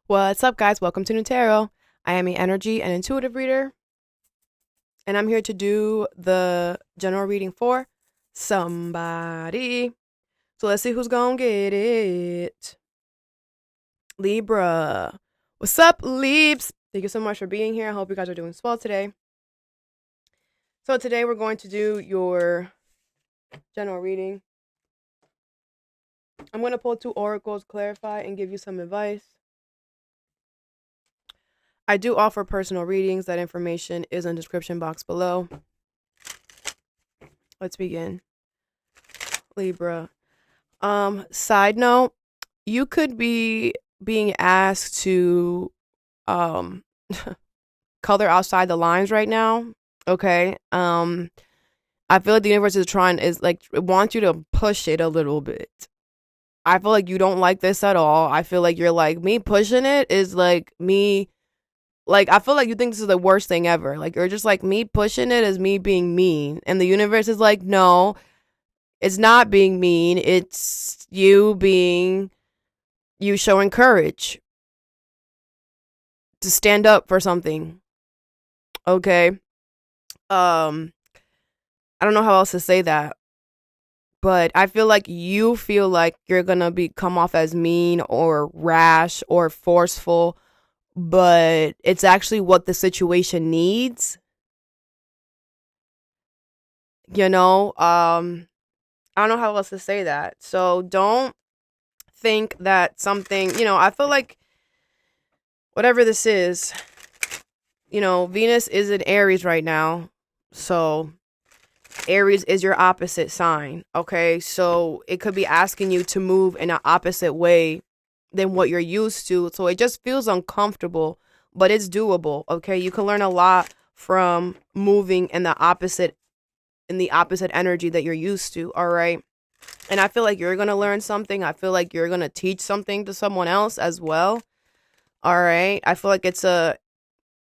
What's up, guys? Welcome to Nutarot. I am an energy and intuitive reader, and I'm here to do the general reading for somebody. So let's see who's gonna get it. Libra. What's up, Libs? Thank you so much for being here. I hope you guys are doing swell today. So today we're going to do your general reading. I'm going to pull 2 oracles, clarify, and give you some advice. I do offer personal readings. That information is in the description box below. Let's begin. Libra. Side note, you could be being asked to um color outside the lines right now. Okay. I feel like the universe is like it wants you to push it a little bit. I feel like you don't like this at all. I feel like you're like, me pushing it is like me, like I feel like you think this is the worst thing ever. Like you're just like, me pushing it is me being mean. And the universe is like, no, it's not being mean. It's you showing courage to stand up for something. Okay. I don't know how else to say that. But I feel like you feel like you're gonna come off as mean or rash or forceful, but it's actually what the situation needs. You know, I don't know how else to say that. So don't think that something, I feel like whatever this is, Venus is in Aries right now. So Aries is your opposite sign. Okay. So it could be asking you to move in an opposite way than what you're used to. So it just feels uncomfortable, but it's doable. Okay. You can learn a lot from moving in the opposite energy that you're used to. All right. And I feel like you're going to learn something. I feel like you're going to teach something to someone else as well. All right. I feel like it's a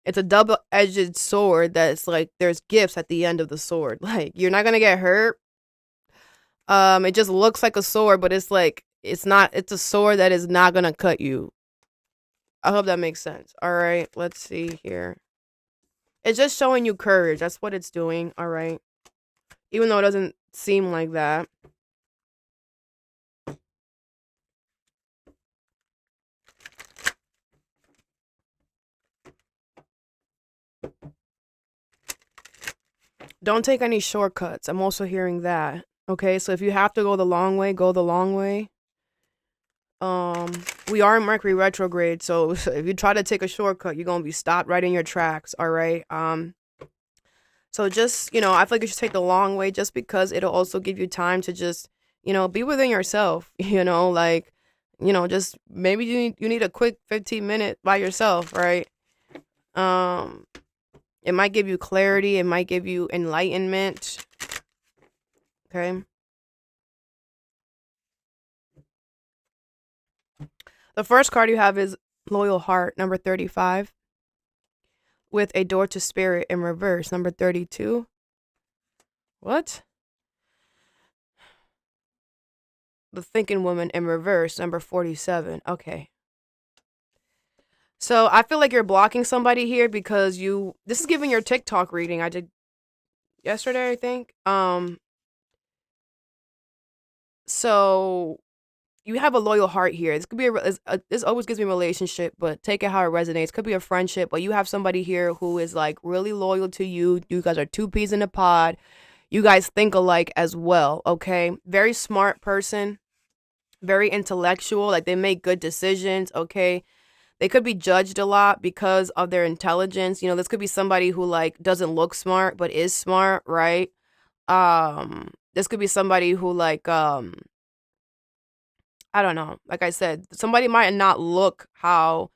double-edged sword that's like there's gifts at the end of the sword. Like you're not going to get hurt. It just looks like a sword, but it's like it's not, it's a sword that is not going to cut you. I hope that makes sense. All right. Let's see here. It's just showing you courage. That's what it's doing. All right. Even though it doesn't seem like that. Don't take any shortcuts. I'm also hearing that. Okay, so if you have to go the long way, go the long way. We are in Mercury retrograde, so if you try to take a shortcut, you're gonna be stopped right in your tracks. All right. So just I feel like you should take the long way, just because it'll also give you time to just be within yourself. Just maybe you need a quick 15-minute by yourself, right? It might give you clarity. It might give you enlightenment. Okay. The first card you have is Loyal Heart, number 35, with a door to spirit in reverse, number 32. What? The Thinking Woman in reverse, number 47. Okay. So I feel like you're blocking somebody here because this is giving your TikTok reading I did yesterday, I think. So you have a loyal heart here. This could be this always gives me a relationship, but take it how it resonates. Could be a friendship, but you have somebody here who is like really loyal to you. You guys are 2 peas in a pod. You guys think alike as well. Okay. Very smart person, very intellectual. Like they make good decisions. Okay. They could be judged a lot because of their intelligence. This could be somebody who like doesn't look smart but is smart, right? This could be somebody who like I don't know. Like I said, somebody might not look how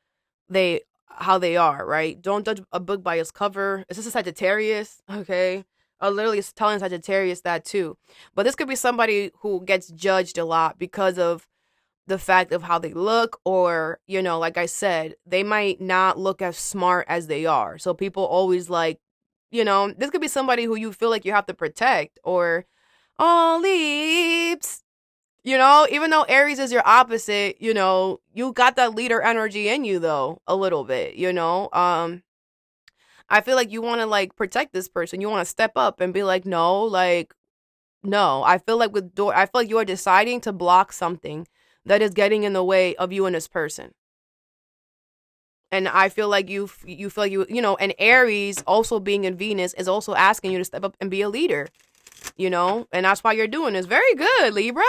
they are, right? Don't judge a book by its cover. Is this a Sagittarius? Okay. Literally telling Sagittarius that too. But this could be somebody who gets judged a lot because of the fact of how they look, or like I said, they might not look as smart as they are, so people always like, this could be somebody who you feel like you have to protect, or oh, leaps, You know, even though Aries is your opposite, you know, you got that leader energy in you though, a little bit, you know. I feel like you want to like protect this person. You want to step up and be like, no, like, no. I feel like I feel like you are deciding to block something that is getting in the way of you and this person. And I feel like you feel like you know, and Aries also being in Venus is also asking you to step up and be a leader, you know, and that's why you're doing this. Very good, Libra.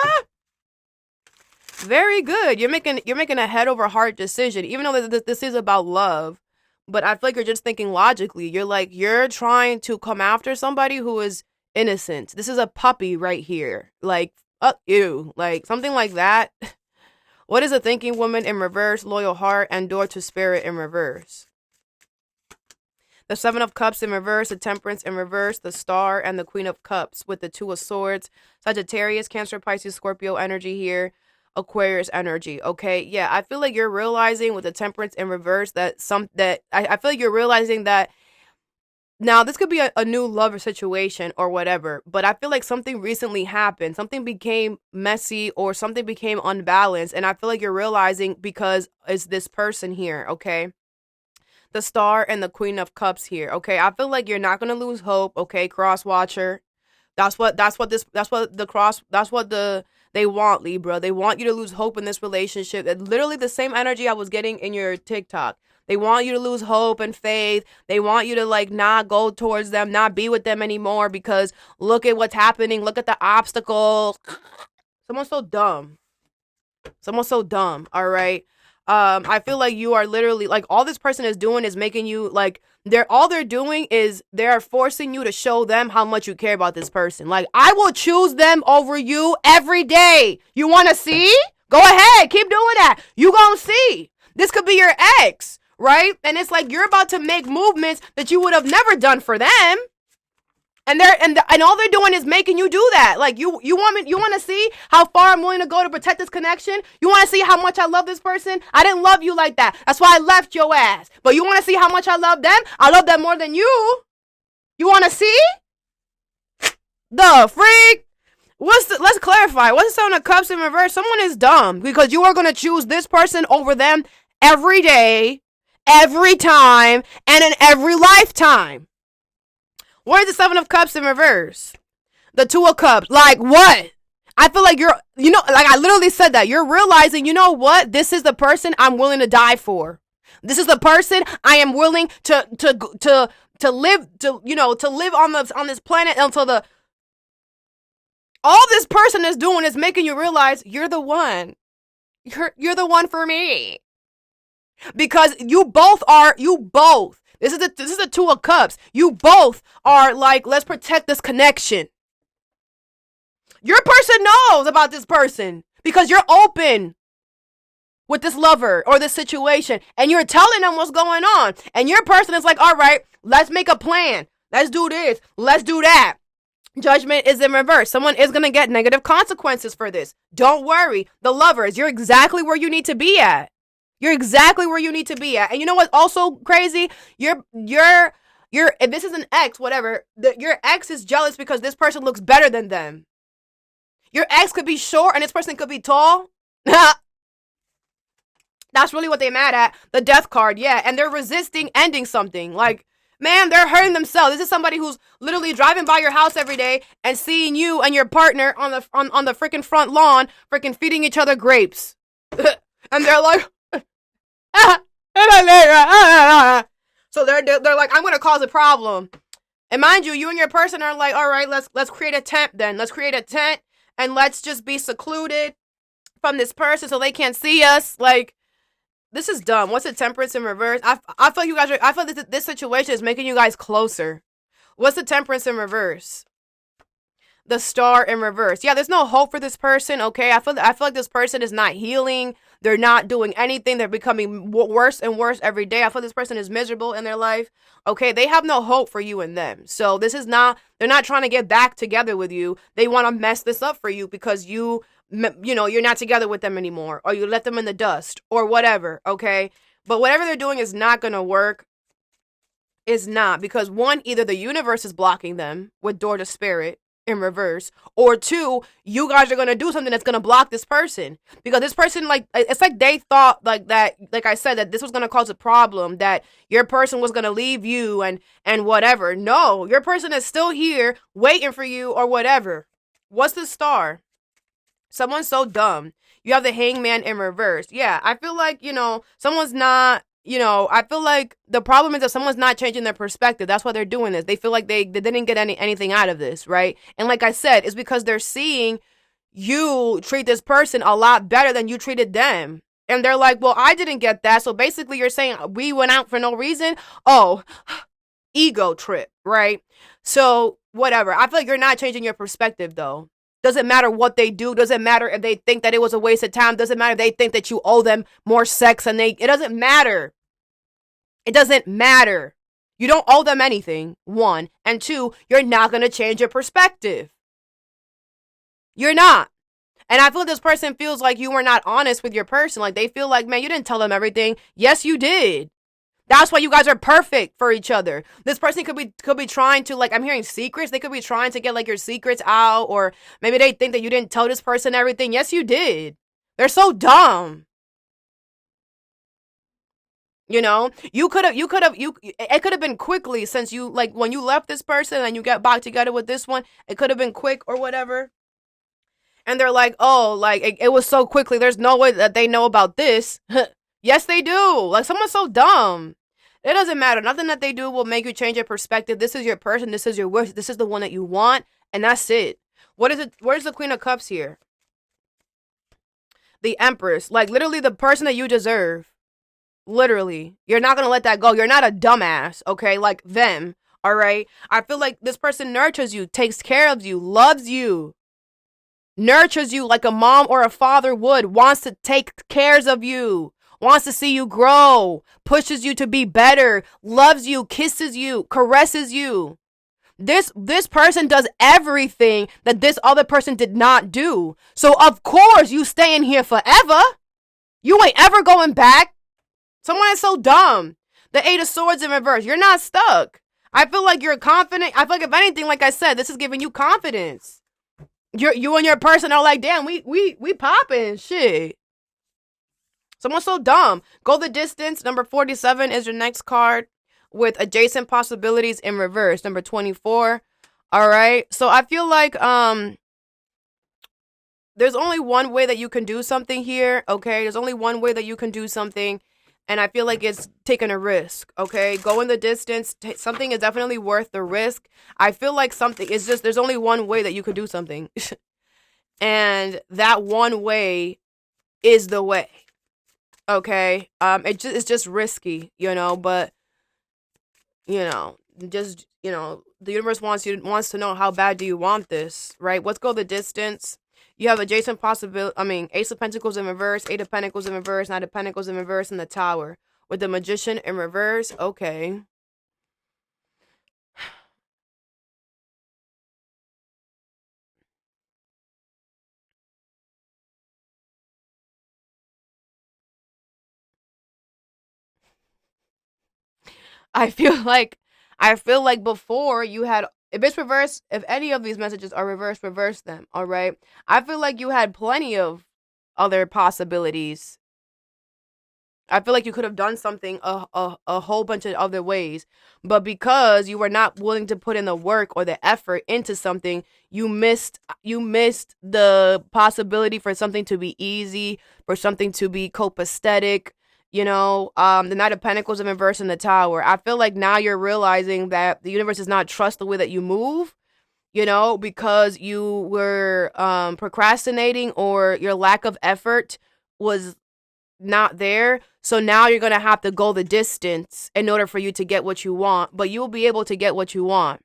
Very good. You're making a head over heart decision, even though this is about love. But I feel like you're just thinking logically. You're trying to come after somebody who is innocent. This is a puppy right here. Like, ew, like something like that. What is a thinking woman in reverse? Loyal heart and door to spirit in reverse. The Seven of Cups in reverse, the Temperance in reverse, the Star, and the Queen of Cups with the Two of Swords. Sagittarius, Cancer, Pisces, Scorpio energy here. Aquarius energy. Okay. Yeah. I feel like you're realizing with the Temperance in reverse that I feel like you're realizing that now this could be a new lover situation or whatever, but I feel like something recently happened. Something became messy or something became unbalanced. And I feel like you're realizing because it's this person here. Okay. The Star and the Queen of Cups here. Okay. I feel like you're not going to lose hope. Okay. Cross watcher. That's what they want, Libra. They want you to lose hope in this relationship. It's literally the same energy I was getting in your TikTok. They want you to lose hope and faith. They want you to like not go towards them, not be with them anymore because look at what's happening. Look at the obstacles. Someone's so dumb. All right. I feel like you are literally like all this person is doing is making you like they're doing is they're forcing you to show them how much you care about this person. Like I will choose them over you every day. You want to see? Go ahead, keep doing that. You gonna see. This could be your ex, right? And it's like you're about to make movements that you would have never done for them. And all they're doing is making you do that. Like you want to see how far I'm willing to go to protect this connection? You want to see how much I love this person? I didn't love you like that. That's why I left your ass. But you want to see how much I love them? I love them more than you. You want to see? The freak? Let's clarify. What's the Seven of Cups in reverse? Someone is dumb because you are going to choose this person over them every day, every time, and in every lifetime. Where's the Seven of Cups in reverse? The Two of Cups. Like what? I feel like like I literally said that. You're realizing, you know what? This is the person I'm willing to die for. This is the person I am willing to live on this planet until all this person is doing is making you realize you're the one. You're the one for me. Because you both. This is the Two of Cups. You both are like, let's protect this connection. Your person knows about this person because you're open with this lover or this situation and you're telling them what's going on. And your person is like, all right, let's make a plan. Let's do this. Let's do that. Judgment is in reverse. Someone is going to get negative consequences for this. Don't worry. The lovers, you're exactly where you need to be at. You're exactly where you need to be at. And you know what's also crazy? You're if this is an ex, whatever, your ex is jealous because this person looks better than them. Your ex could be short and this person could be tall. That's really what they're mad at. The Death card, yeah. And they're resisting ending something. Like, man, they're hurting themselves. This is somebody who's literally driving by your house every day and seeing you and your partner on the freaking front lawn freaking feeding each other grapes. And they're like, so they're like, I'm gonna cause a problem. And mind you, you and your person are like, all right, let's create a tent then. Let's create a tent and let's just be secluded from this person so they can't see us. Like, this is dumb. What's the Temperance in reverse? I feel you guys I feel this situation is making you guys closer. What's the Temperance in reverse? The Star in reverse. Yeah, there's no hope for this person, okay? I feel like this person is not healing. They're not doing anything. They're becoming worse and worse every day. I feel this person is miserable in their life. Okay, they have no hope for you and them. So they're not trying to get back together with you. They want to mess this up for you because you're not together with them anymore, or you left them in the dust or whatever, okay? But whatever they're doing is not going to work. Is not, because one, either the universe is blocking them with door to spirit, in reverse, or two, you guys are gonna do something that's gonna block this person, because this person, like, it's like they thought like that, like I said, that this was gonna cause a problem, that your person was gonna leave you and whatever. No, your person is still here waiting for you or whatever. What's the star? Someone's so dumb. You have the hangman in reverse. Yeah, I feel like, someone's not, I feel like the problem is that someone's not changing their perspective. That's why they're doing this. They feel like they didn't get anything out of this, right? And like I said, it's because they're seeing you treat this person a lot better than you treated them. And they're like, well, I didn't get that. So basically you're saying we went out for no reason. Oh, ego trip, right? So whatever. I feel like you're not changing your perspective, though. Doesn't matter what they do. Doesn't matter if they think that it was a waste of time. Doesn't matter if they think that you owe them more sex and it doesn't matter. It doesn't matter. You don't owe them anything, one. And two, you're not going to change your perspective. You're not. And I feel like this person feels like you were not honest with your person. Like, they feel like, man, you didn't tell them everything. Yes, you did. That's why you guys are perfect for each other. This person could be trying to, like, I'm hearing secrets. They could be trying to get, like, your secrets out, or maybe they think that you didn't tell this person everything. Yes, you did. They're so dumb. It could have been quickly, since you, like, when you left this person and you got back together with this one, it could have been quick or whatever. And they're like, oh, like, it was so quickly. There's no way that they know about this. Yes, they do. Like, someone's so dumb. It doesn't matter. Nothing that they do will make you change your perspective. This is your person. This is your wish. This is the one that you want. And that's it. What is it? Where's the Queen of Cups here? The Empress. Like, literally the person that you deserve. Literally. You're not going to let that go. You're not a dumbass, okay? Like them, all right? I feel like this person nurtures you, takes care of you, loves you, nurtures you like a mom or a father would, wants to take cares of you, wants to see you grow, pushes you to be better, loves you, kisses you, caresses you. This person does everything that this other person did not do. So of course you stay in here forever. You ain't ever going back. Someone is so dumb. The Eight of Swords in reverse. You're not stuck. I feel like you're confident. I feel like, if anything, like I said, this is giving you confidence. You and your person are like, damn, we popping shit. Someone's so dumb. Go the distance. Number 47 is your next card, with adjacent possibilities in reverse. Number 24. All right. So I feel like there's only one way that you can do something here. Okay. There's only one way that you can do something. And I feel like it's taking a risk. Okay. Going the distance. Something is definitely worth the risk. I feel like something is just, there's only one way that you could do something. And that one way is the way. Okay. It's just risky, but just, the universe wants to know, how bad do you want this, right? Let's go the distance. You have adjacent possibility. Ace of Pentacles in reverse, Eight of Pentacles in reverse, Knight of Pentacles in reverse, and the Tower with the Magician in reverse. Okay. I feel like before you had, if it's reverse, if any of these messages are reverse them, all right? I feel like you had plenty of other possibilities. I feel like you could have done something a whole bunch of other ways, but because you were not willing to put in the work or the effort into something, you missed the possibility for something to be easy, for something to be copacetic. The Knight of Pentacles in reverse and the Tower. I feel like now you're realizing that the universe does not trust the way that you move, because you were procrastinating, or your lack of effort was not there. So now you're going to have to go the distance in order for you to get what you want, but you'll be able to get what you want.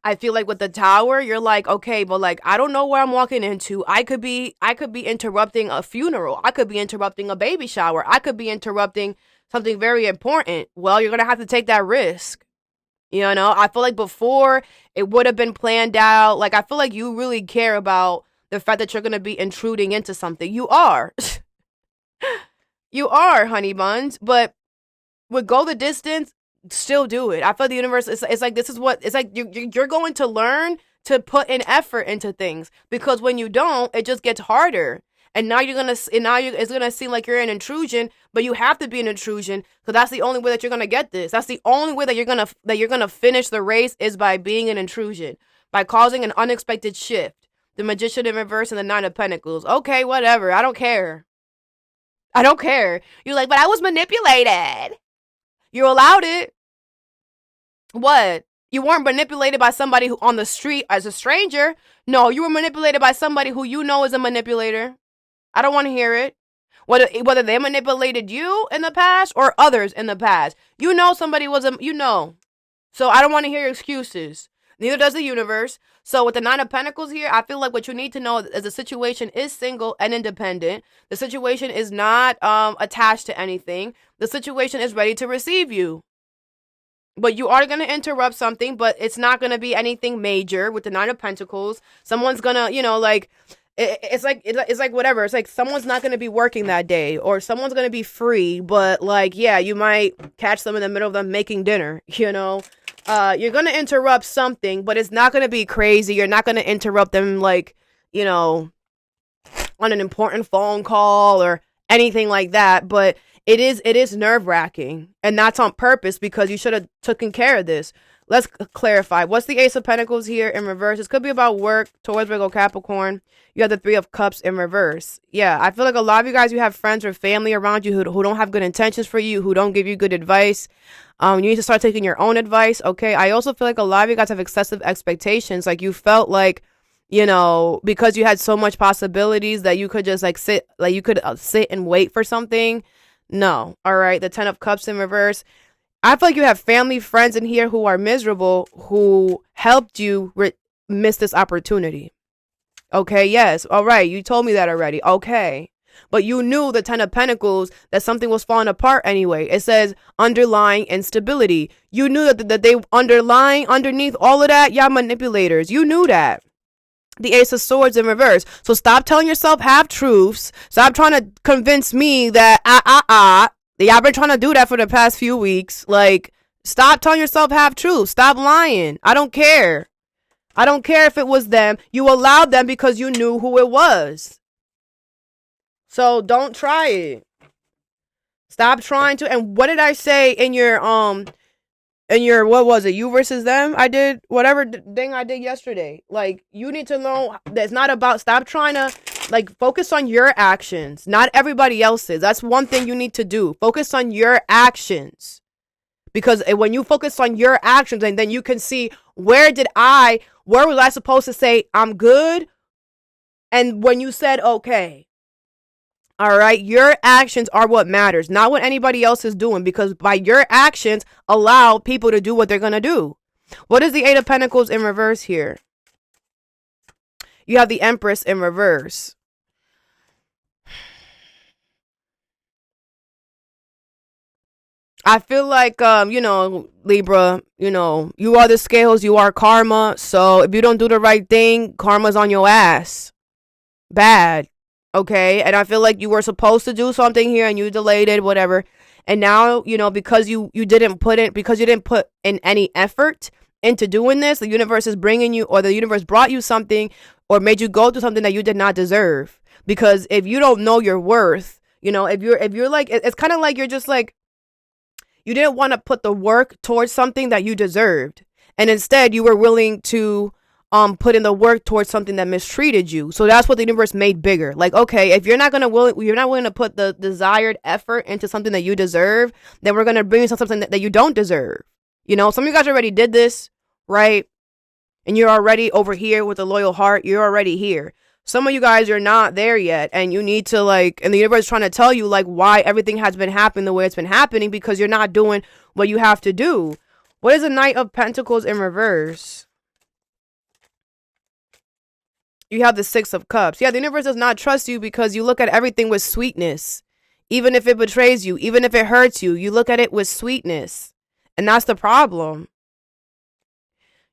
I feel like with the Tower, you're like, okay, but like, I don't know where I'm walking into. I could be interrupting a funeral. I could be interrupting a baby shower. I could be interrupting something very important. Well, you're going to have to take that risk. I feel like before it would have been planned out. Like, I feel like you really care about the fact that you're going to be intruding into something. You are. You are, honey buns. But with go the distance, still do it. I feel the universe, it's like, this is what it's like. You're going to learn to put in effort into things, because when you don't, it just gets harder. And now it's gonna seem like you're an intrusion, but you have to be an intrusion, because that's the only way that you're gonna get this. That's the only way that you're gonna finish the race, is by being an intrusion, by causing an unexpected shift. The Magician in reverse and the Nine of Pentacles. Okay, whatever. I don't care. I don't care. You're like, but I was manipulated. You allowed it. What? You weren't manipulated by somebody who on the street as a stranger. No, you were manipulated by somebody who you know is a manipulator. I don't want to hear it. Whether they manipulated you in the past or others in the past. You know somebody was you know. So I don't want to hear your excuses. Neither does the universe. So with the Nine of Pentacles here, I feel like what you need to know is the situation is single and independent. The situation is not attached to anything. The situation is ready to receive you. But you are going to interrupt something, but it's not going to be anything major with the Nine of Pentacles. Someone's going to, like, it's like whatever. It's like someone's not going to be working that day, or someone's going to be free, but like, yeah, you might catch them in the middle of them making dinner, You're going to interrupt something, but it's not going to be crazy. You're not going to interrupt them like, on an important phone call or anything like that, but it is nerve-wracking, and that's on purpose, because you should have taken care of this. Let's clarify. What's the Ace of Pentacles here in reverse? This could be about work, Taurus, Virgo, Capricorn. You have the Three of Cups in reverse. Yeah, I feel like a lot of you guys, you have friends or family around you who don't have good intentions for you, who don't give you good advice. You need to start taking your own advice, okay? I also feel like a lot of you guys have excessive expectations. Like, you felt like, because you had so much possibilities that you could just sit and wait for something. No. All right. The Ten of Cups in reverse. I feel like you have family, friends in here who are miserable, who helped you miss this opportunity. Okay. Yes. All right. You told me that already. Okay. But you knew the Ten of Pentacles, that something was falling apart anyway. It says underlying instability. You knew that they underlying underneath all of that. Y'all manipulators. You knew that. The Ace of Swords in reverse. So stop telling yourself half-truths. Stop trying to convince me that, Y'all been trying to do that for the past few weeks. Like, stop telling yourself half-truths. Stop lying. I don't care. I don't care if it was them. You allowed them because you knew who it was. So don't try it. Stop trying to. And what did I say in your, what was it? You versus them? I did whatever thing I did yesterday. Like, you need to know that it's not about, stop trying to, focus on your actions, not everybody else's. That's one thing you need to do. Focus on your actions. Because when you focus on your actions, and then you can see, where was I supposed to say, I'm good? And when you said, okay. All right, your actions are what matters, not what anybody else is doing, because by your actions, allow people to do what they're going to do. What is the Eight of Pentacles in reverse here? You have the Empress in reverse. I feel like, Libra, you are the scales, you are karma. So if you don't do the right thing, karma's on your ass. Bad. Okay, and I feel like you were supposed to do something here and you delayed it, whatever. And now, because you didn't put in any effort into doing this, the universe is bringing you, or the universe brought you something, or made you go through something that you did not deserve. Because if you don't know your worth, if you're like, it's kind of like you're just like, you didn't want to put the work towards something that you deserved, and instead you were willing to put in the work towards something that mistreated you. So that's what the universe made bigger. Like, okay, if you're not willing to put the desired effort into something that you deserve, then we're gonna bring you something that you don't deserve. Some of you guys already did this, right? And you're already over here with a loyal heart. You're already here. Some of you guys are not there yet, and you need to and the universe is trying to tell you why everything has been happening the way it's been happening, because you're not doing what you have to do. What is the Knight of Pentacles in reverse? You have the Six of Cups. Yeah, the universe does not trust you because you look at everything with sweetness. Even if it betrays you, even if it hurts you, you look at it with sweetness. And that's the problem.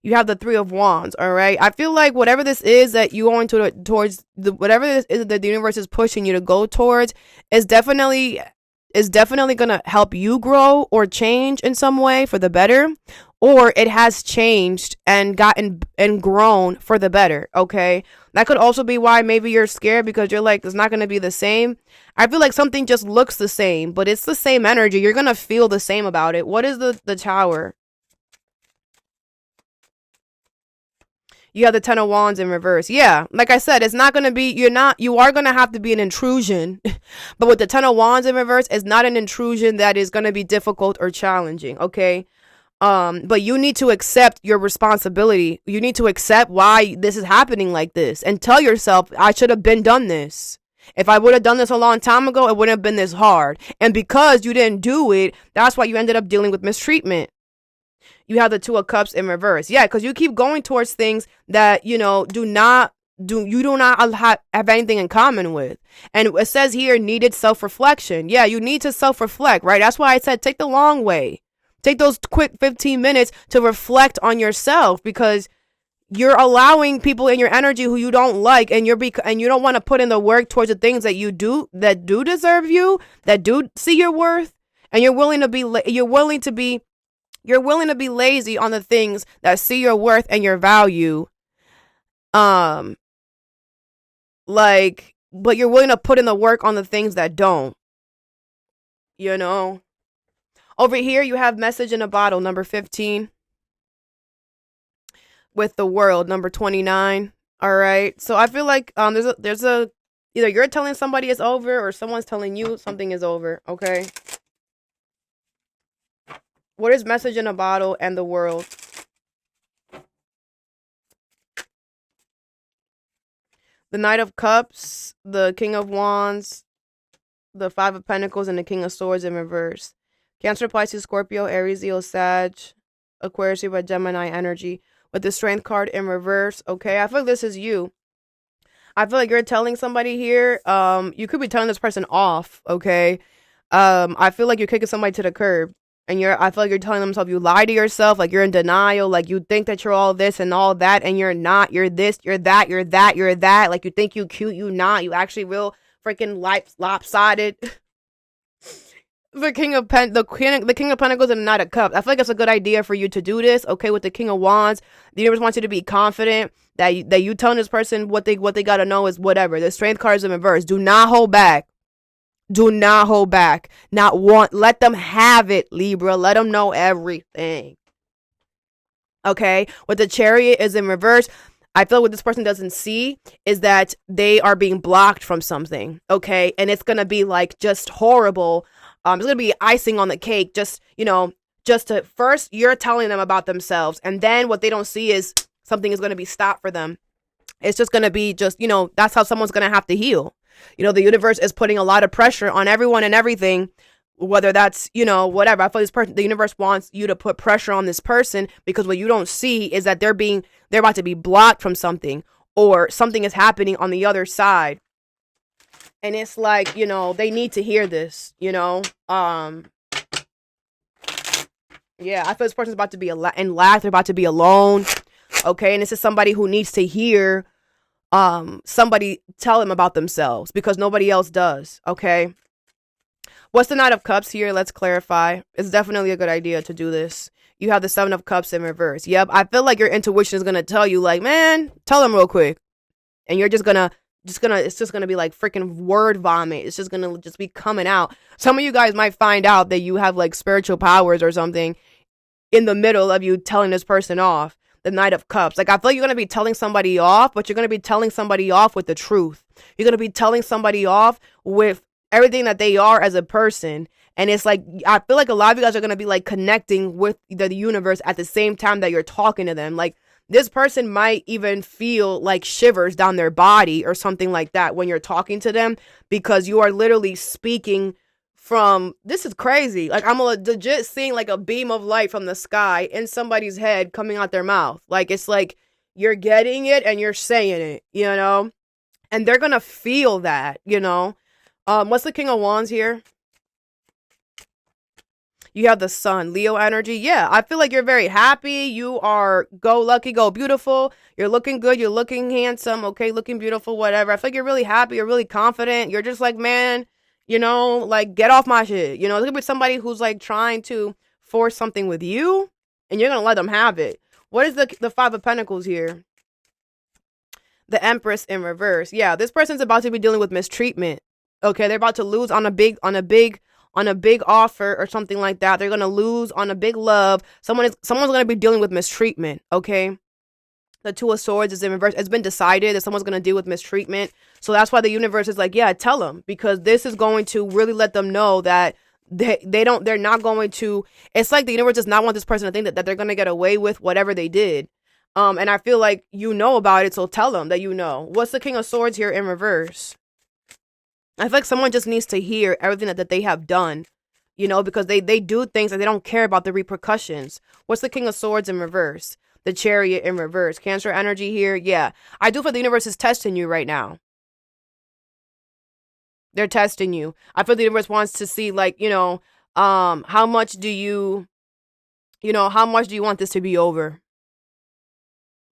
You have the Three of Wands, all right? I feel like whatever this is that you going towards, whatever this is that the universe is pushing you to go towards, is definitely is definitely going to help you grow or change in some way for the better, or it has changed and gotten and grown for the better. Okay. That could also be why maybe you're scared, because you're like, it's not going to be the same. I feel like something just looks the same, but it's the same energy. You're going to feel the same about it. What is the Tower? You have the Ten of Wands in reverse. Yeah, like I said, it's not going to be, you are going to have to be an intrusion. But with the Ten of Wands in reverse, it's not an intrusion that is going to be difficult or challenging, okay? But you need to accept your responsibility. You need to accept why this is happening like this and tell yourself, I should have been done this. If I would have done this a long time ago, it wouldn't have been this hard. And because you didn't do it, that's why you ended up dealing with mistreatment. You have the Two of Cups in reverse. Yeah, because you keep going towards things that, do not have anything in common with. And it says here, needed self-reflection. Yeah, you need to self-reflect, right? That's why I said take the long way. Take those quick 15 minutes to reflect on yourself, because you're allowing people in your energy who you don't like, and and you don't want to put in the work towards the things that that do deserve you, that do see your worth, and you're willing to be lazy on the things that see your worth and your value. But you're willing to put in the work on the things that don't. Over here, you have Message in a Bottle, number 15. With the World, number 29. All right. So I feel like there's a either you're telling somebody it's over, or someone's telling you something is over. Okay. What is Message in a Bottle and the World? The Knight of Cups, the King of Wands, the Five of Pentacles, and the King of Swords in reverse. Cancer, Pisces, Scorpio, Aries, Leo, Sag, Aquarius, Libra, Gemini energy. With the Strength card in reverse. Okay, I feel like this is you. I feel like you're telling somebody here. You could be telling this person off. Okay. I feel like you're kicking somebody to the curb, and I feel like you're telling themselves, you lie to yourself, like you're in denial, like you think that you're all this and all that, and you're not. You're this, you're that, you're that, you're that. Like you think you cute, you not. You actually real freaking lopsided. The King of Pentacles and the Knight of Cups. I feel like it's a good idea for you to do this. Okay, with the King of Wands, the universe wants you to be confident that you telling this person what they gotta know is whatever. The Strength card is in reverse. Do not hold back. Do not hold back. Let them have it, Libra. Let them know everything. Okay, with the Chariot is in reverse. I feel what this person doesn't see is that they are being blocked from something. Okay, and it's gonna be like just horrible. It's going to be icing on the cake. Just to first you're telling them about themselves. And then what they don't see is something is going to be stopped for them. It's just going to be that's how someone's going to have to heal. The universe is putting a lot of pressure on everyone and everything, whether that's, whatever. I feel the universe wants you to put pressure on this person, because what you don't see is that they're about to be blocked from something, or something is happening on the other side. And it's like, they need to hear this, Yeah, I feel this person's about to be in lack. They're about to be alone. Okay. And this is somebody who needs to hear somebody tell them about themselves, because nobody else does. Okay. What's the Knight of Cups here? Let's clarify. It's definitely a good idea to do this. You have the Seven of Cups in reverse. Yep. I feel like your intuition is going to tell you, like, man, tell them real quick. And you're it's just gonna be like freaking word vomit. It's just gonna be coming out. Some of you guys might find out that you have like spiritual powers or something in the middle of you telling this person off. The Knight of Cups. Like, I feel like you're gonna be telling somebody off, but you're gonna be telling somebody off with the truth. You're gonna be telling somebody off with everything that they are as a person. And it's like, I feel like a lot of you guys are gonna be like connecting with the universe at the same time that you're talking to them. Like, this person might even feel like shivers down their body or something like that when you're talking to them, because you are literally speaking from, this is crazy. Like, I'm legit seeing like a beam of light from the sky in somebody's head coming out their mouth. Like, it's like you're getting it and you're saying it, and they're going to feel that, what's the King of Wands here? You have the Sun, Leo energy. Yeah, I feel like you're very happy. You are go lucky, go beautiful. You're looking good. You're looking handsome. Okay, looking beautiful, whatever. I feel like you're really happy. You're really confident. You're just like, man, You know, like, get off my shit. You know, there could be somebody who's like trying to force something with you, and you're gonna let them have it. What is the Five of Pentacles here? The Empress in reverse. Yeah, this person's about to be dealing with mistreatment. Okay, they're about to lose on a big offer or something like that. They're gonna lose on a big love. Someone's gonna be dealing with mistreatment. Okay. The Two of Swords is in reverse. It's been decided that someone's going to deal with mistreatment. So that's why the universe is like, yeah, tell them, because this is going to really let them know that they're not going to, it's like the universe does not want this person to think that they're going to get away with whatever they did. And I feel like you know about it, so tell them that you know. What's the King of Swords here in reverse? I feel like someone just needs to hear everything that they have done, you know, because they do things and they don't care about the repercussions. What's the King of Swords in reverse? The Chariot in reverse. Cancer energy here. Yeah. I do feel the universe is testing you right now. They're testing you. I feel the universe wants to see, like, you know, how much do you want this to be over?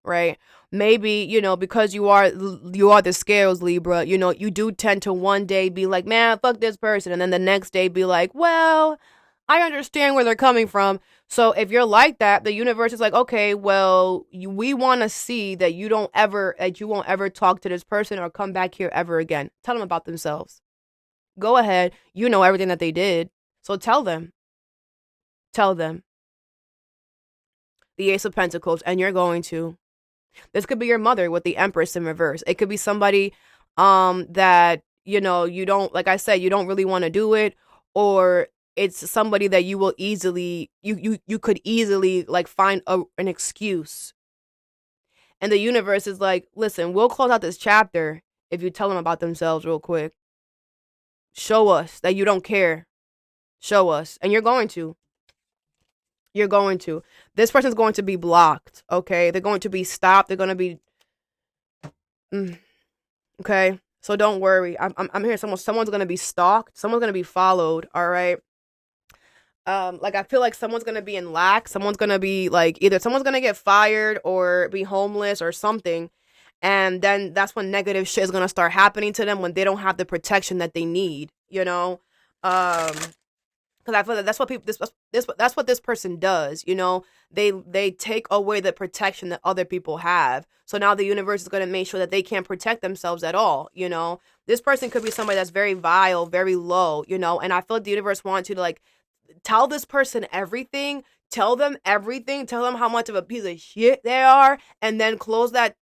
Right? Maybe, you know, because you are the scales, Libra, you know, you do tend to one day be like, man, fuck this person. And then the next day be like, well, I understand where they're coming from. So if you're like that, the universe is like, okay, well, we want to see that you won't ever talk to this person or come back here ever again. Tell them about themselves. Go ahead. You know everything that they did. So tell them. Tell them. The Ace of Pentacles, and you're going to. This could be your mother with the Empress in reverse. It could be somebody that, you know, you don't, like I said, you don't really want to do it, or it's somebody that you will easily, you could easily like find an excuse. And the universe is like, listen, we'll close out this chapter if you tell them about themselves real quick. Show us that you don't care. Show us. And you're going to. You're going to. This person's going to be blocked, okay? They're going to be stopped. They're going to be... Okay? So don't worry. I'm here. Someone's going to be stalked. Someone's going to be followed, all right? Like, I feel like someone's going to be in lack. Someone's going to be, like, either someone's going to get fired or be homeless or something. And then that's when negative shit is going to start happening to them, when they don't have the protection that they need, you know? Because I feel like that's what people that's what this person does, you know. They take away the protection that other people have. So now the universe is going to make sure that they can't protect themselves at all, you know. This person could be somebody that's very vile, very low, you know. And I feel like the universe wants you to, like, tell this person everything. Tell them everything. Tell them how much of a piece of shit they are, and then close that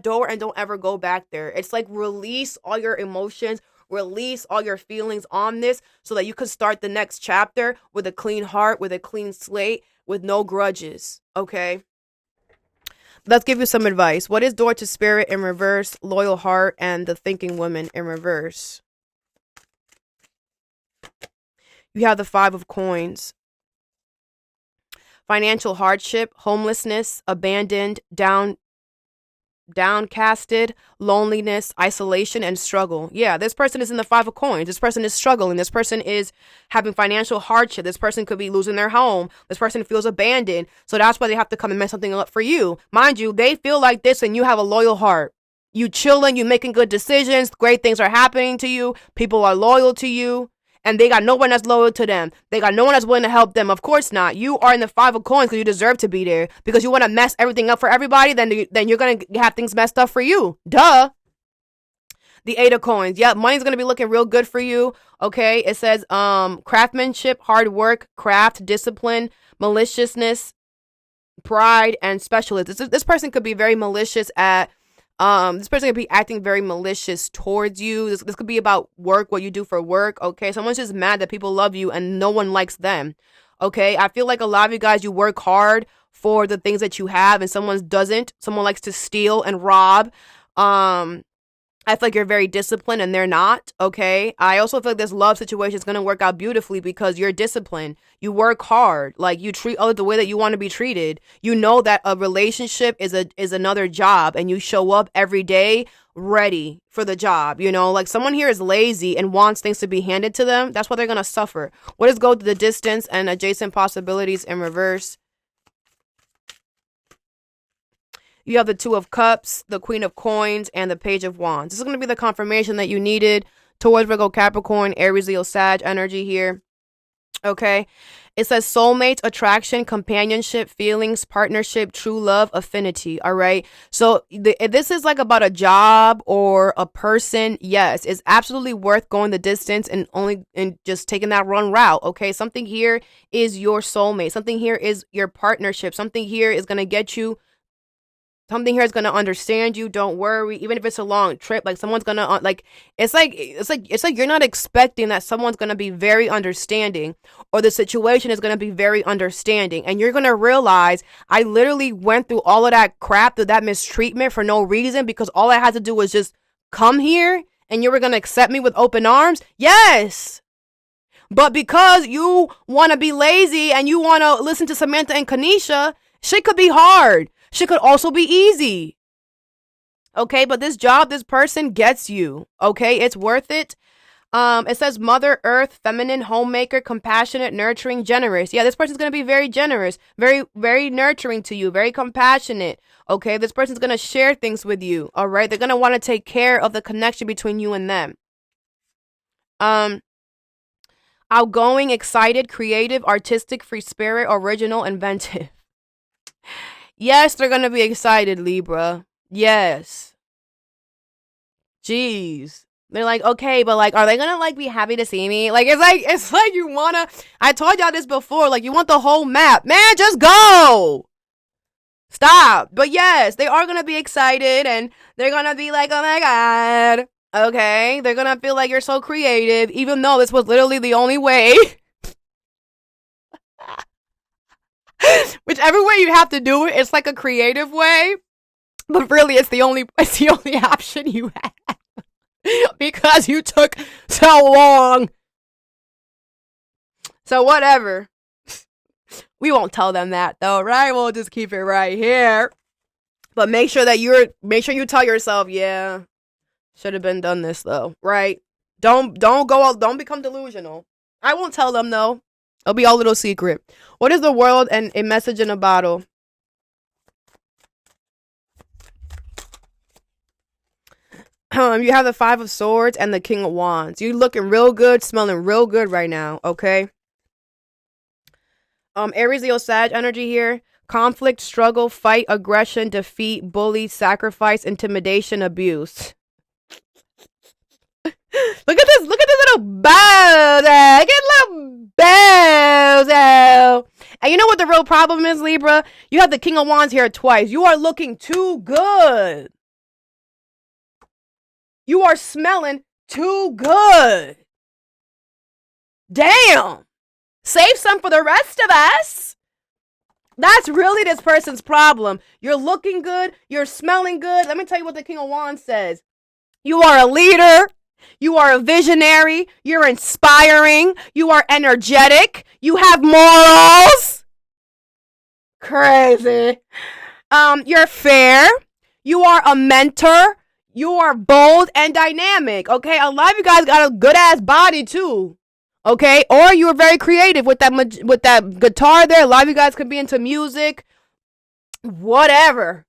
door and don't ever go back there. It's like, release all your emotions. Release all your feelings on this so that you can start the next chapter with a clean heart, with a clean slate, with no grudges, okay? Let's give you some advice. What is Door to Spirit in reverse, Loyal Heart, and the Thinking Woman in reverse? You have the Five of Coins. Financial hardship, homelessness, abandoned, downcasted, loneliness, isolation, and struggle. Yeah, this person is in the Five of Coins. This person is struggling. This person is having financial hardship. This person could be losing their home. This person feels abandoned. So that's why they have to come and mess something up for you. Mind you, they feel like this and you have a loyal heart. You chilling, you making good decisions, great things are happening to you, people are loyal to you, and they got no one that's loyal to them. They got no one that's willing to help them. Of course not. You are in the Five of Coins because you deserve to be there. Because you want to mess everything up for everybody, then you're going to have things messed up for you. Duh. The Eight of Coins. Yeah, money's going to be looking real good for you. Okay, it says craftsmanship, hard work, craft, discipline, maliciousness, pride, and specialist. This person could be very malicious at... this person could be acting very malicious towards you. This could be about work, what you do for work, okay? Someone's just mad that people love you and no one likes them, okay? I feel like a lot of you guys, you work hard for the things that you have and someone doesn't. Someone likes to steal and rob. I feel like you're very disciplined and they're not, okay? I also feel like this love situation is going to work out beautifully because you're disciplined. You work hard. Like, you treat others the way that you want to be treated. You know that a relationship is another job and you show up every day ready for the job, you know? Like, someone here is lazy and wants things to be handed to them. That's why they're going to suffer. What is Go to the Distance and Adjacent Possibilities in reverse? You have the Two of Cups, the Queen of Coins, and the Page of Wands. This is going to be the confirmation that you needed. Taurus, Virgo, Capricorn, Aries, Leo, Sag energy here. Okay. It says soulmates, attraction, companionship, feelings, partnership, true love, affinity. All right. So if this is like about a job or a person, yes, it's absolutely worth going the distance and just taking that run route. Okay. Something here is your soulmate. Something here is your partnership. Something here is going to get you. Something here is going to understand you. Don't worry. Even if it's a long trip, like someone's going to it's like you're not expecting that someone's going to be very understanding or the situation is going to be very understanding. And you're going to realize I literally went through all of that crap, through that mistreatment for no reason because all I had to do was just come here and you were going to accept me with open arms. Yes. But because you want to be lazy and you want to listen to Samantha and Kanisha, shit could be hard. She could also be easy. Okay, but this job, this person gets you. Okay, it's worth it. It says Mother Earth, feminine, homemaker, compassionate, nurturing, generous. Yeah, this person's going to be very generous, very, very nurturing to you, very compassionate. Okay, this person's going to share things with you. All right, they're going to want to take care of the connection between you and them. Outgoing, excited, creative, artistic, free spirit, original, inventive. Yes, they're going to be excited, Libra. Yes. Jeez. They're like, okay, but like, are they going to like be happy to see me? Like, it's like you want to, I told y'all this before, like you want the whole map. Man, just go. Stop. But yes, they are going to be excited and they're going to be like, oh my God. Okay. They're going to feel like you're so creative, even though this was literally the only way. Whichever way you have to do it, it's like a creative way, but really it's the only option you have because you took so long. So whatever. We won't tell them that though, right? We'll just keep it right here. But make sure you tell yourself, yeah, should have been done this though, right? Don't become delusional. I won't tell them though. It'll be our little secret. What is the world and a message in a bottle? You have the 5 of Swords and the King of Wands. You're looking real good, smelling real good right now, okay? Aries, Leo, Sag energy here. Conflict, struggle, fight, aggression, defeat, bully, sacrifice, intimidation, abuse. Look at this little bozo. Look at little bozo. And you know what the real problem is, Libra? You have the King of Wands here twice. You are looking too good. You are smelling too good. Damn. Save some for the rest of us. That's really this person's problem. You're looking good. You're smelling good. Let me tell you what the King of Wands says. You are a leader. You are a visionary. You're inspiring. You are energetic. You have morals. Crazy. You're fair. You are a mentor. You are bold and dynamic. Okay, a lot of you guys got a good ass body too. Okay, or you are very creative with that guitar there. A lot of you guys could be into music. Whatever.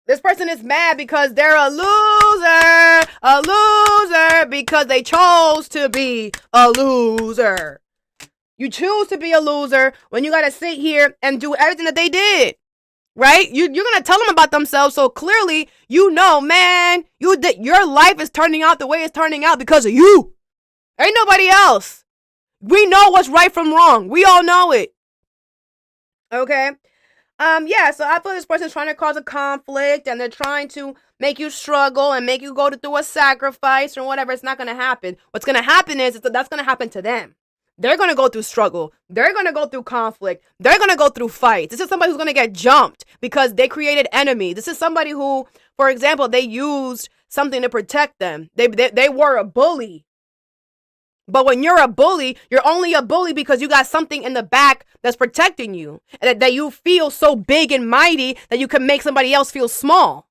This person is mad because they're a loser because they chose to be a loser. You choose to be a loser when you got to sit here and do everything that they did, right? You're going to tell them about themselves. So clearly, you know, man, your life is turning out the way it's turning out because of you. Ain't nobody else. We know what's right from wrong. We all know it. Okay. Yeah, so I feel this person's trying to cause a conflict and they're trying to make you struggle and make you go through a sacrifice or whatever. It's not going to happen. What's going to happen is that's going to happen to them. They're going to go through struggle. They're going to go through conflict. They're going to go through fights. This is somebody who's going to get jumped because they created enemies. This is somebody who, for example, they used something to protect them. They were a bully. But when you're a bully, you're only a bully because you got something in the back that's protecting you. And that you feel so big and mighty that you can make somebody else feel small.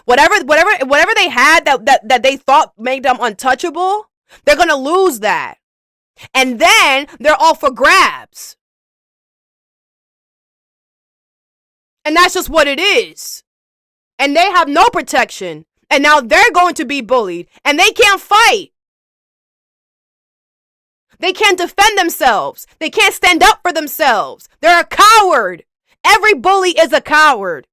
Whatever they had that they thought made them untouchable, they're going to lose that. And then they're all for grabs. And that's just what it is. And they have no protection. And now they're going to be bullied. And they can't fight. They can't defend themselves. They can't stand up for themselves. They're a coward. Every bully is a coward.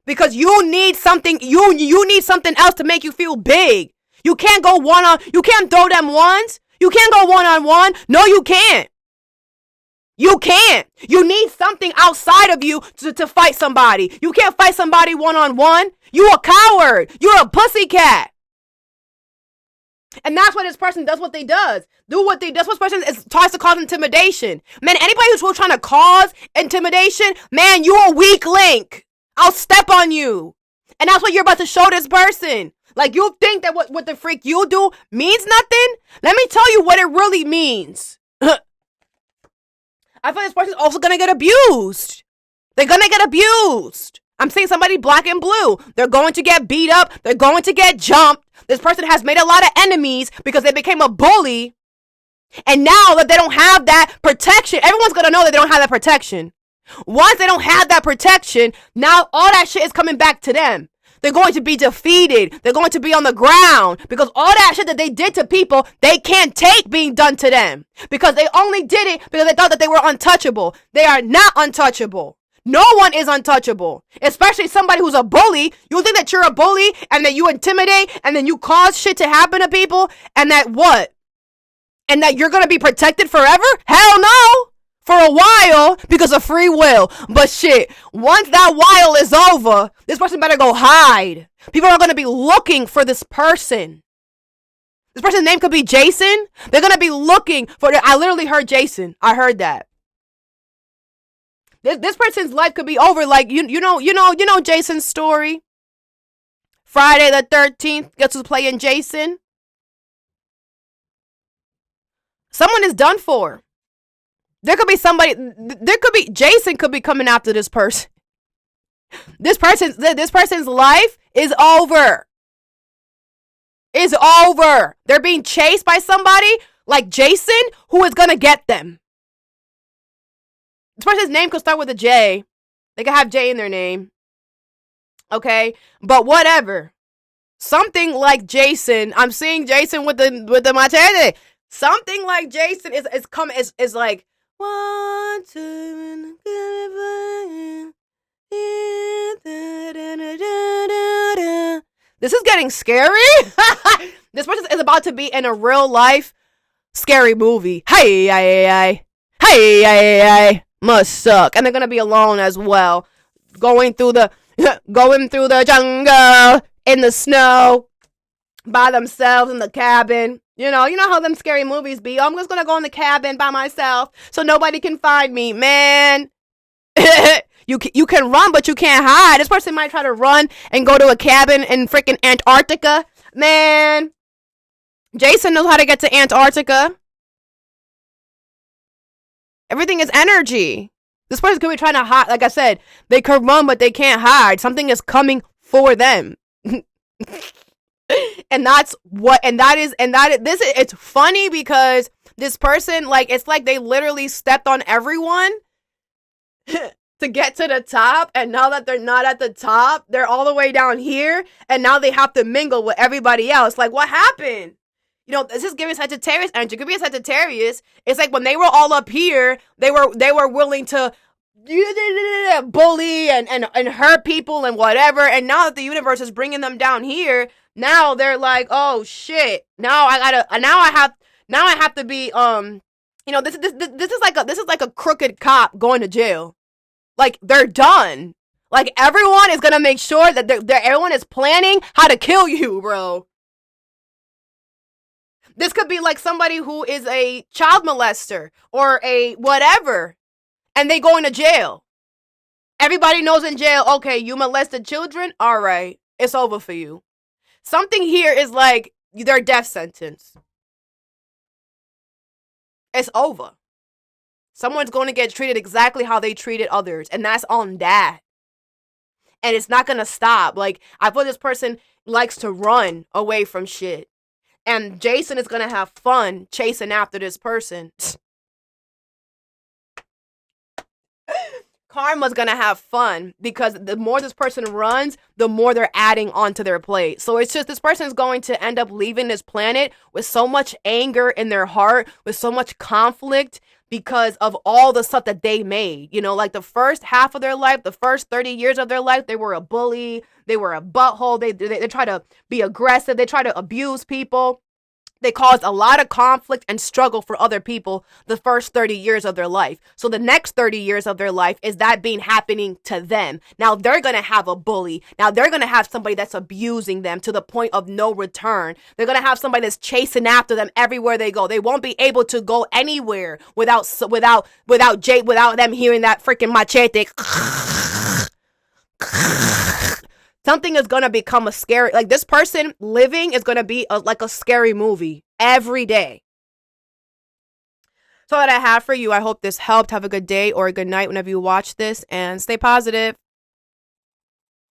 Because you need something, you need something else to make you feel big. You can't go you can't throw them ones. You can't go one-on-one. No, you can't. You can't. You need something outside of you to fight somebody. You can't fight somebody one-on-one. You a coward. You're a pussycat. And that's what this person does. What they does. Do what they does. What this person tries to cause intimidation. Man, anybody who's trying to cause intimidation, man, you a weak link. I'll step on you. And that's what you're about to show this person. Like, you think that what the freak you do means nothing? Let me tell you what it really means. I feel this person's also gonna get abused. They're gonna get abused. I'm seeing somebody black and blue. They're going to get beat up. They're going to get jumped. This person has made a lot of enemies because they became a bully. And now that they don't have that protection, everyone's gonna know that they don't have that protection. Once they don't have that protection, now all that shit is coming back to them. They're going to be defeated. They're going to be on the ground because all that shit that they did to people, they can't take being done to them because they only did it because they thought that they were untouchable. They are not untouchable. No one is untouchable, especially somebody who's a bully. You think that you're a bully and that you intimidate and then you cause shit to happen to people and that what? And that you're going to be protected forever? Hell no. For a while because of free will. But shit, once that while is over, this person better go hide. People are going to be looking for this person. This person's name could be Jason. They're going to be looking for I literally heard Jason. I heard that. This person's life could be over. Like, you know Jason's story. Friday the 13th. Guess who's playing Jason? Someone is done for. There could be somebody, Jason could be coming after this person. This person's life is over. Is over. They're being chased by somebody like Jason who is gonna get them. This person's name could start with a J. They could have J in their name. Okay? But whatever. Something like Jason. I'm seeing Jason with the machete. Something like Jason is like 1, 2, this is getting scary. This person is about to be in a real life scary movie. Hey, must suck. And they're gonna be alone as well, going through the jungle in the snow by themselves in the cabin. You know how them scary movies be. I'm just gonna go in the cabin by myself so nobody can find me, man. You can run, but you can't hide. This person might try to run and go to a cabin in freaking Antarctica. Man, Jason knows how to get to Antarctica. Everything is energy. This person could be trying to hide. Like I said, they could run, but they can't hide. Something is coming for them. It's funny because this person, like, it's like they literally stepped on everyone to get to the top, and now that they're not at the top, they're all the way down here, and now they have to mingle with everybody else. Like, what happened? You know, this is giving Sagittarius energy. Could be a Sagittarius. It's like when they were all up here, they were willing to bully and hurt people and whatever, and now that the universe is bringing them down here, now they're like, oh shit, now I have to be this is like a crooked cop going to jail. Like, they're done. Like, everyone is gonna make sure that everyone is planning how to kill you, bro. This could be like somebody who is a child molester or a whatever, and they go into jail. Everybody knows in jail, okay, you molested children? All right, it's over for you. Something here is like their death sentence. It's over. Someone's going to get treated exactly how they treated others, and that's on that. And it's not going to stop. Like, I feel this person likes to run away from shit. And Jason is going to have fun chasing after this person. karma's gonna have fun, because the more this person runs, the more they're adding onto their plate. So it's just, this person is going to end up leaving this planet with so much anger in their heart, with so much conflict, because of all the stuff that they made. You know, like the first half of their life, the first 30 years of their life, they were a bully, they were a butthole, they try to be aggressive, they try to abuse people. They caused a lot of conflict and struggle for other people the first 30 years of their life. So the next 30 years of their life is that being happening to them. Now they're going to have a bully. Now they're going to have somebody that's abusing them to the point of no return. They're going to have somebody that's chasing after them everywhere they go. They won't be able to go anywhere without them hearing that freaking machete. Something is going to become a scary, like this person living is going to be like a scary movie every day. So that I have for you. I hope this helped. Have a good day or a good night whenever you watch this, and stay positive.